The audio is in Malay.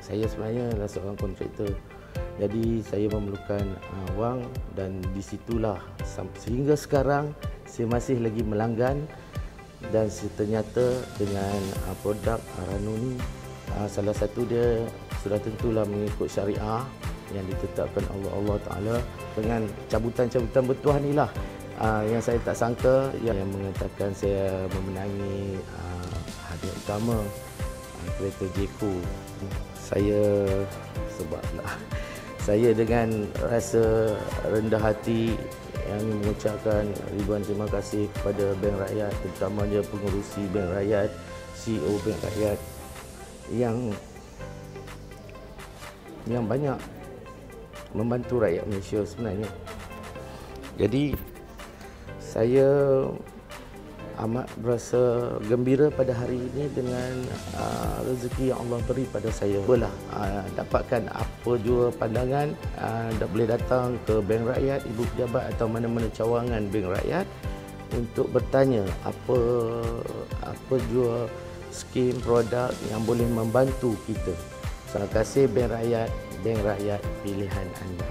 Saya sebenarnya adalah seorang kontraktor. Jadi saya memerlukan wang, dan di situlah sehingga sekarang saya masih lagi melanggan, dan ternyata dengan produk Rano ni, salah satu dia sudah tentulah mengikut syariah yang ditetapkan Allah Ta'ala. Dengan cabutan-cabutan bertuah ni lah yang saya tak sangka, yang mengatakan saya memenangi hadiah utama kereta Jeko. Saya dengan rasa rendah hati yang mengucapkan ribuan terima kasih kepada Bank Rakyat, terutamanya pengerusi Bank Rakyat, CEO Bank Rakyat yang banyak membantu rakyat Malaysia sebenarnya. Jadi saya amat berasa gembira pada hari ini dengan rezeki yang Allah beri pada saya. Dapatkan apa jua pandangan, boleh datang ke Bank Rakyat, ibu pejabat atau mana-mana cawangan Bank Rakyat untuk bertanya apa jua skim produk yang boleh membantu kita. Terima kasih Bank Rakyat pilihan anda.